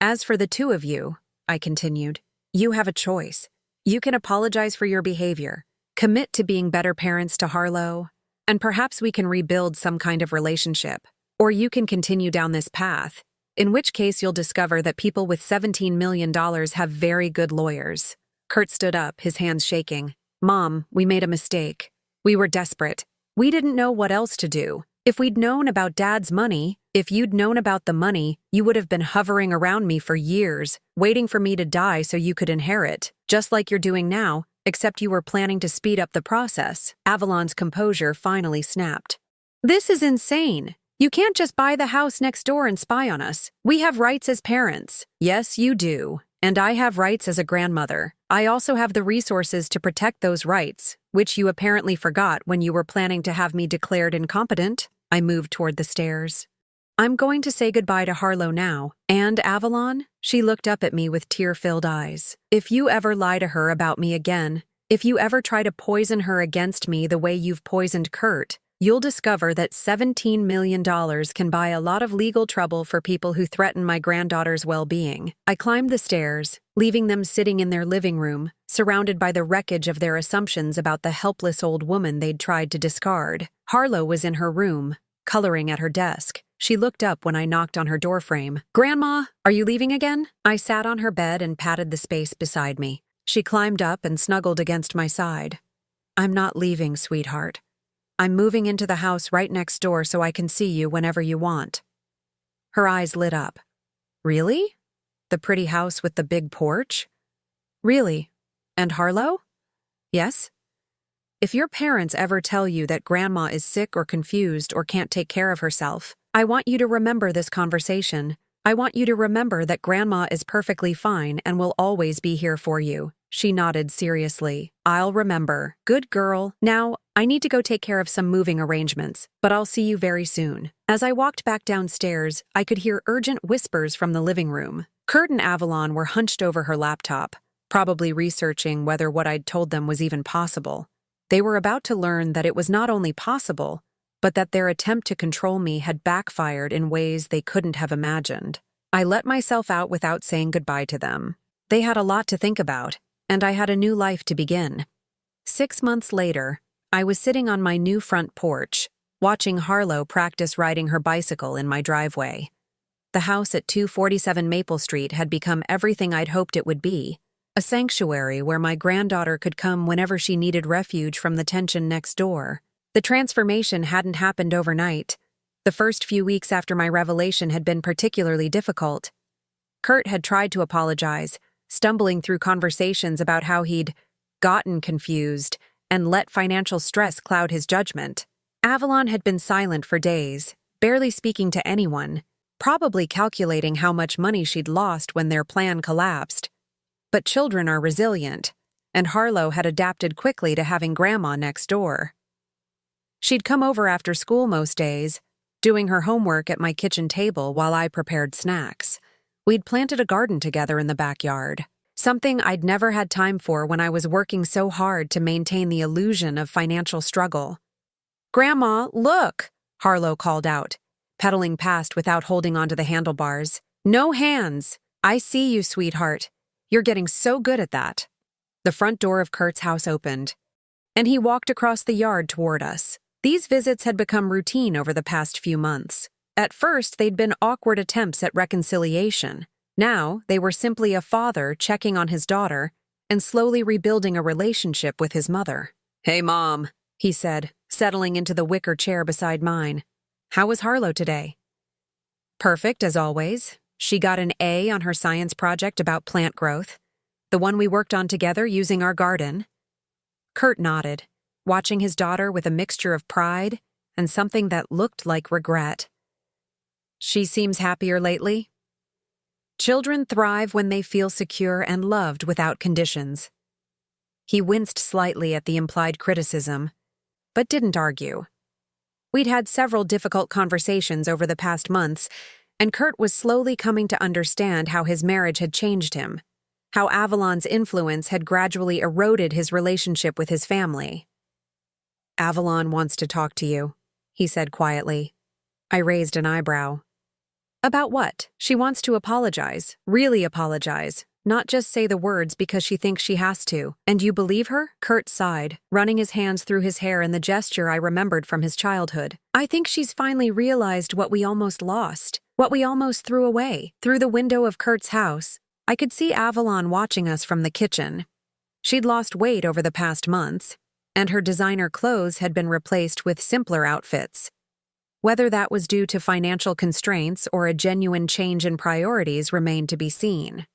As for the two of you, I continued, you have a choice. You can apologize for your behavior, commit to being better parents to Harlow, and perhaps we can rebuild some kind of relationship. Or you can continue down this path, in which case you'll discover that people with $17 million have very good lawyers. Kurt stood up, his hands shaking. Mom, we made a mistake. We were desperate. We didn't know what else to do. If we'd known about Dad's money, if you'd known about the money, you would have been hovering around me for years, waiting for me to die so you could inherit, just like you're doing now, except you were planning to speed up the process. Avalon's composure finally snapped. This is insane. You can't just buy the house next door and spy on us. We have rights as parents. Yes, you do. And I have rights as a grandmother. I also have the resources to protect those rights, which you apparently forgot when you were planning to have me declared incompetent. I moved toward the stairs. I'm going to say goodbye to Harlow now. And Avalon? She looked up at me with tear-filled eyes. If you ever lie to her about me again, if you ever try to poison her against me the way you've poisoned Kurt, you'll discover that $17 million can buy a lot of legal trouble for people who threaten my granddaughter's well-being. I climbed the stairs, leaving them sitting in their living room, surrounded by the wreckage of their assumptions about the helpless old woman they'd tried to discard. Harlow was in her room, coloring at her desk. She looked up when I knocked on her doorframe. Grandma, are you leaving again? I sat on her bed and patted the space beside me. She climbed up and snuggled against my side. I'm not leaving, sweetheart. I'm moving into the house right next door so I can see you whenever you want. Her eyes lit up. Really? The pretty house with the big porch? Really? And Harlow? Yes? If your parents ever tell you that Grandma is sick or confused or can't take care of herself, I want you to remember this conversation. I want you to remember that Grandma is perfectly fine and will always be here for you. She nodded seriously. I'll remember. Good girl. Now, I need to go take care of some moving arrangements, but I'll see you very soon. As I walked back downstairs, I could hear urgent whispers from the living room. Kurt and Avalon were hunched over her laptop, probably researching whether what I'd told them was even possible. They were about to learn that it was not only possible, but that their attempt to control me had backfired in ways they couldn't have imagined. I let myself out without saying goodbye to them. They had a lot to think about, and I had a new life to begin. 6 months later, I was sitting on my new front porch, watching Harlow practice riding her bicycle in my driveway. The house at 247 Maple Street had become everything I'd hoped it would be, a sanctuary where my granddaughter could come whenever she needed refuge from the tension next door. The transformation hadn't happened overnight. The first few weeks after my revelation had been particularly difficult. Kurt had tried to apologize, stumbling through conversations about how he'd gotten confused and let financial stress cloud his judgment. Avalon had been silent for days, barely speaking to anyone, probably calculating how much money she'd lost when their plan collapsed. But children are resilient, and Harlow had adapted quickly to having Grandma next door. She'd come over after school most days, doing her homework at my kitchen table while I prepared snacks. We'd planted a garden together in the backyard, something I'd never had time for when I was working so hard to maintain the illusion of financial struggle. Grandma, look, Harlow called out, pedaling past without holding onto the handlebars. No hands. I see you, sweetheart. You're getting so good at that. The front door of Kurt's house opened, and he walked across the yard toward us. These visits had become routine over the past few months. At first, they'd been awkward attempts at reconciliation. Now, they were simply a father checking on his daughter and slowly rebuilding a relationship with his mother. "Hey, Mom," he said, settling into the wicker chair beside mine. "How was Harlow today?" "Perfect, as always. She got an A on her science project about plant growth, the one we worked on together using our garden." Kurt nodded, watching his daughter with a mixture of pride and something that looked like regret. "She seems happier lately?" "Children thrive when they feel secure and loved without conditions." He winced slightly at the implied criticism, but didn't argue. We'd had several difficult conversations over the past months, and Kurt was slowly coming to understand how his marriage had changed him, how Avalon's influence had gradually eroded his relationship with his family. "Avalon wants to talk to you," he said quietly. I raised an eyebrow. "About what?" "She wants to apologize, really apologize, not just say the words because she thinks she has to." "And you believe her?" Kurt sighed, running his hands through his hair in the gesture I remembered from his childhood. "I think she's finally realized what we almost lost, what we almost threw away." Through the window of Kurt's house, I could see Avalon watching us from the kitchen. She'd lost weight over the past months, and her designer clothes had been replaced with simpler outfits. Whether that was due to financial constraints or a genuine change in priorities remained to be seen.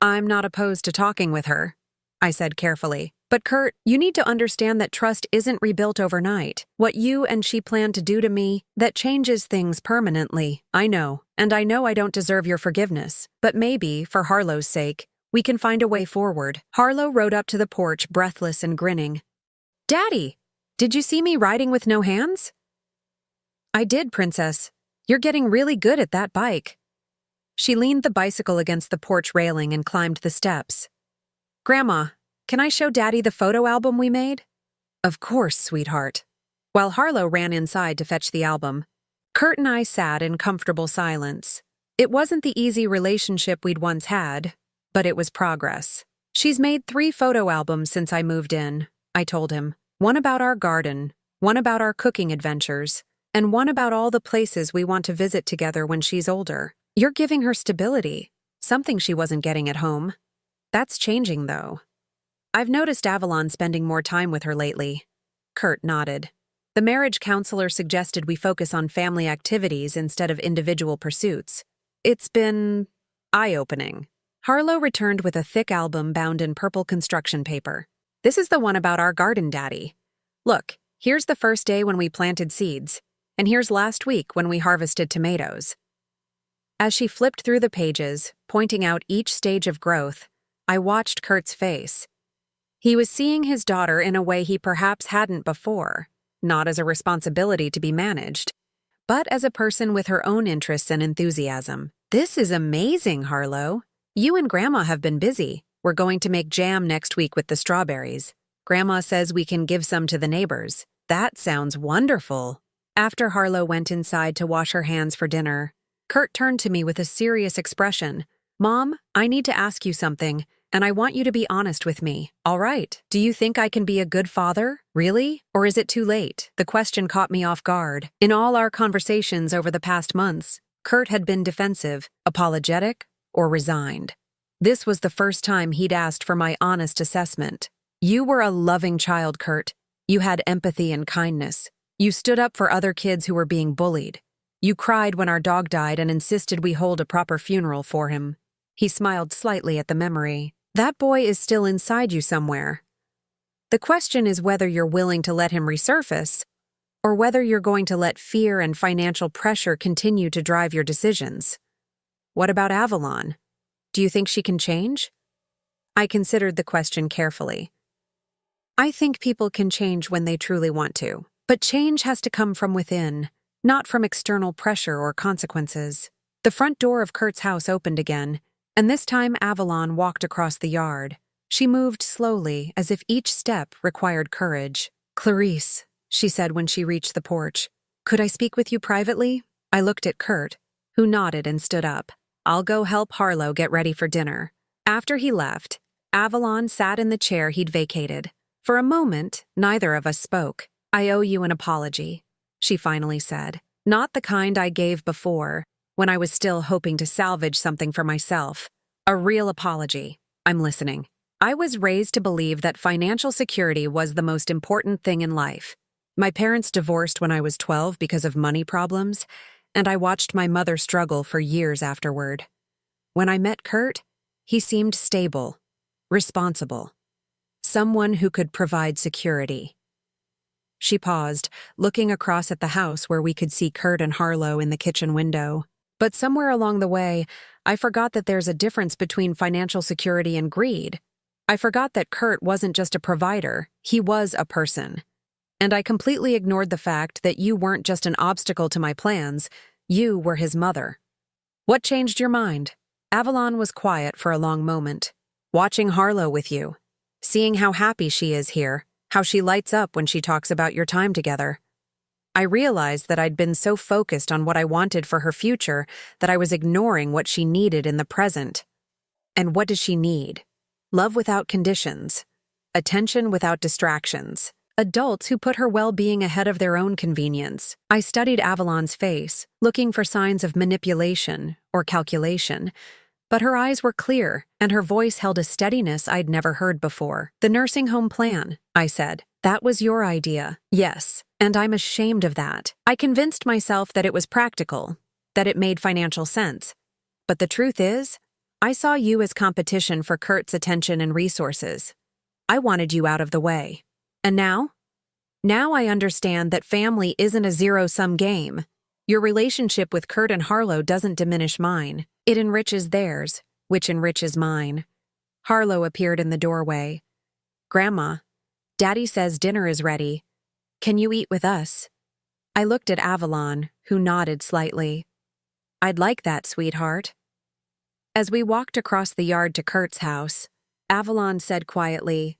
"I'm not opposed to talking with her," I said carefully. "But Kurt, you need to understand that trust isn't rebuilt overnight. What you and she plan to do to me, that changes things permanently. I know, and I know I don't deserve your forgiveness. But maybe, for Harlow's sake, we can find a way forward." Harlow rode up to the porch, breathless and grinning. "Daddy, did you see me riding with no hands?" "I did, Princess. You're getting really good at that bike." She leaned the bicycle against the porch railing and climbed the steps. "Grandma, can I show Daddy the photo album we made?" "Of course, sweetheart." While Harlow ran inside to fetch the album, Kurt and I sat in comfortable silence. It wasn't the easy relationship we'd once had, but it was progress. "She's made 3 photo albums since I moved in," I told him. "One about our garden, one about our cooking adventures, and one about all the places we want to visit together when she's older. You're giving her stability, something she wasn't getting at home. That's changing, though." "I've noticed Avalon spending more time with her lately." Kurt nodded. "The marriage counselor suggested we focus on family activities instead of individual pursuits. It's been eye-opening." Harlow returned with a thick album bound in purple construction paper. "This is the one about our garden, Daddy. Look, here's the first day when we planted seeds, and here's last week when we harvested tomatoes." As she flipped through the pages, pointing out each stage of growth, I watched Kurt's face. He was seeing his daughter in a way he perhaps hadn't before, not as a responsibility to be managed, but as a person with her own interests and enthusiasm. "This is amazing, Harlow. You and Grandma have been busy. We're going to make jam next week with the strawberries. Grandma says we can give some to the neighbors." "That sounds wonderful." After Harlow went inside to wash her hands for dinner, Kurt turned to me with a serious expression. "Mom, I need to ask you something, and I want you to be honest with me." "All right. Do you think I can be a good father? Really? Or is it too late?" The question caught me off guard. In all our conversations over the past months, Kurt had been defensive, apologetic, or resigned. This was the first time he'd asked for my honest assessment. "You were a loving child, Kurt. You had empathy and kindness. You stood up for other kids who were being bullied. You cried when our dog died and insisted we hold a proper funeral for him." He smiled slightly at the memory. "That boy is still inside you somewhere. The question is whether you're willing to let him resurface, or whether you're going to let fear and financial pressure continue to drive your decisions." "What about Avalon? Do you think she can change?" I considered the question carefully. "I think people can change when they truly want to, but change has to come from within, not from external pressure or consequences." The front door of Kurt's house opened again, and this time Avalon walked across the yard. She moved slowly, as if each step required courage. "Clarice," she said when she reached the porch, "could I speak with you privately?" I looked at Kurt, who nodded and stood up. "I'll go help Harlow get ready for dinner." After he left, Avalon sat in the chair he'd vacated. For a moment, neither of us spoke. I owe you an apology, she finally said. Not the kind I gave before, when I was still hoping to salvage something for myself. A real apology. I'm listening. I was raised to believe that financial security was the most important thing in life. My parents divorced when I was 12 because of money problems, and I watched my mother struggle for years afterward. When I met Kurt, he seemed stable, responsible, someone who could provide security. She paused, looking across at the house where we could see Kurt and Harlow in the kitchen window. But somewhere along the way, I forgot that there's a difference between financial security and greed. I forgot that Kurt wasn't just a provider, he was a person. And I completely ignored the fact that you weren't just an obstacle to my plans, you were his mother. What changed your mind? Avalon was quiet for a long moment. Watching Harlow with you, seeing how happy she is here, how she lights up when she talks about your time together. I realized that I'd been so focused on what I wanted for her future that I was ignoring what she needed in the present. And what does she need? Love without conditions. Attention without distractions. Adults who put her well-being ahead of their own convenience. I studied Avalon's face, looking for signs of manipulation or calculation, but her eyes were clear, and her voice held a steadiness I'd never heard before. The nursing home plan, I said. That was your idea. Yes, and I'm ashamed of that. I convinced myself that it was practical, that it made financial sense. But the truth is, I saw you as competition for Kurt's attention and resources. I wanted you out of the way. And now? Now I understand that family isn't a zero-sum game. Your relationship with Kurt and Harlow doesn't diminish mine. It enriches theirs, which enriches mine. Harlow appeared in the doorway. Grandma, Daddy says dinner is ready. Can you eat with us? I looked at Avalon, who nodded slightly. I'd like that, sweetheart. As we walked across the yard to Kurt's house, Avalon said quietly,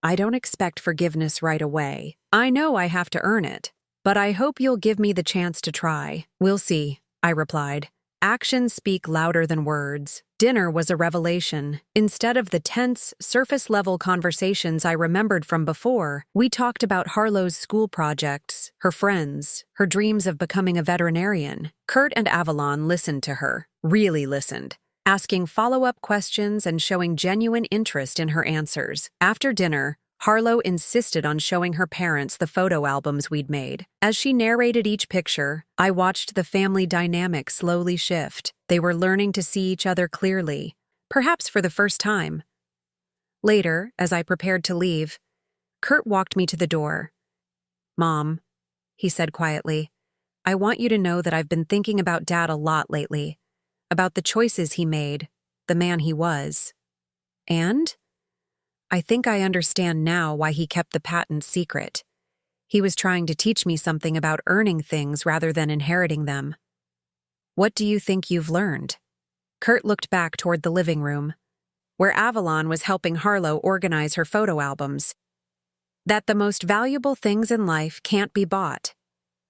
I don't expect forgiveness right away. I know I have to earn it, but I hope you'll give me the chance to try. We'll see, I replied. Actions speak louder than words. Dinner was a revelation. Instead of the tense, surface-level conversations I remembered from before, we talked about Harlow's school projects, her friends, her dreams of becoming a veterinarian. Kurt and Avalon listened to her, really listened, asking follow-up questions and showing genuine interest in her answers. After dinner, Harlow insisted on showing her parents the photo albums we'd made. As she narrated each picture, I watched the family dynamic slowly shift. They were learning to see each other clearly, perhaps for the first time. Later, as I prepared to leave, Kurt walked me to the door. Mom, he said quietly, I want you to know that I've been thinking about Dad a lot lately, about the choices he made, the man he was. And I think I understand now why he kept the patent secret. He was trying to teach me something about earning things rather than inheriting them. What do you think you've learned? Kurt looked back toward the living room, where Avalon was helping Harlow organize her photo albums. That the most valuable things in life can't be bought.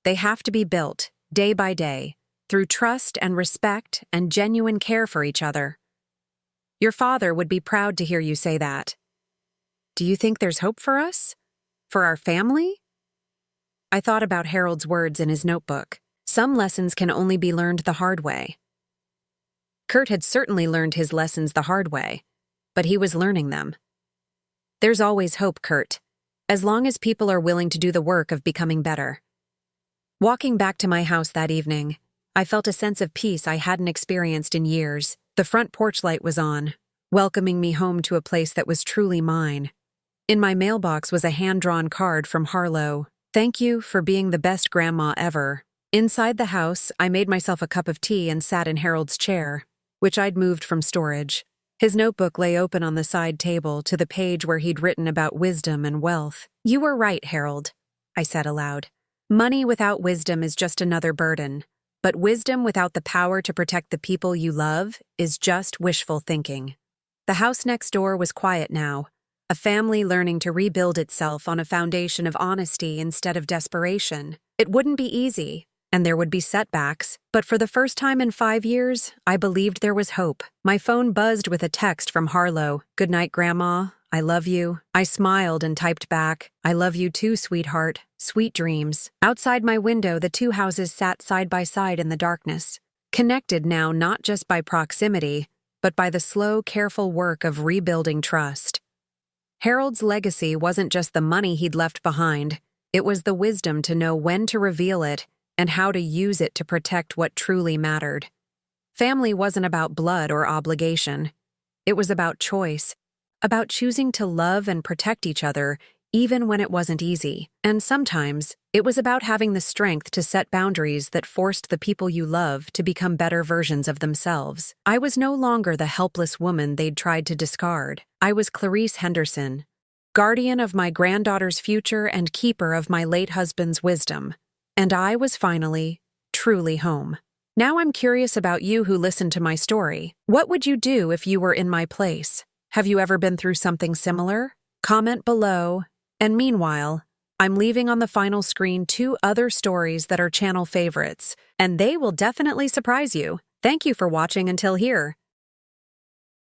They have to be built, day by day, through trust and respect and genuine care for each other. Your father would be proud to hear you say that. Do you think there's hope for us? For our family? I thought about Harold's words in his notebook. Some lessons can only be learned the hard way. Kurt had certainly learned his lessons the hard way, but he was learning them. There's always hope, Kurt, as long as people are willing to do the work of becoming better. Walking back to my house that evening, I felt a sense of peace I hadn't experienced in years. The front porch light was on, welcoming me home to a place that was truly mine. In my mailbox was a hand-drawn card from Harlow. Thank you for being the best grandma ever. Inside the house, I made myself a cup of tea and sat in Harold's chair, which I'd moved from storage. His notebook lay open on the side table to the page where he'd written about wisdom and wealth. You were right, Harold, I said aloud. Money without wisdom is just another burden, but wisdom without the power to protect the people you love is just wishful thinking. The house next door was quiet now, a family learning to rebuild itself on a foundation of honesty instead of desperation. It wouldn't be easy, and there would be setbacks, but for the first time in 5 years, I believed there was hope. My phone buzzed with a text from Harlow. Good night, Grandma. I love you." I smiled and typed back, "I love you too, sweetheart. Sweet dreams." Outside my window, the two houses sat side by side in the darkness, connected now not just by proximity, but by the slow, careful work of rebuilding trust. Harold's legacy wasn't just the money he'd left behind, it was the wisdom to know when to reveal it and how to use it to protect what truly mattered. Family wasn't about blood or obligation. It was about choice, about choosing to love and protect each other even when it wasn't easy. And sometimes, it was about having the strength to set boundaries that forced the people you love to become better versions of themselves. I was no longer the helpless woman they'd tried to discard. I was Clarice Henderson, guardian of my granddaughter's future and keeper of my late husband's wisdom. And I was finally, truly home. Now I'm curious about you who listened to my story. What would you do if you were in my place? Have you ever been through something similar? Comment below. And meanwhile, I'm leaving on the final screen 2 other stories that are channel favorites, and they will definitely surprise you. Thank you for watching until here.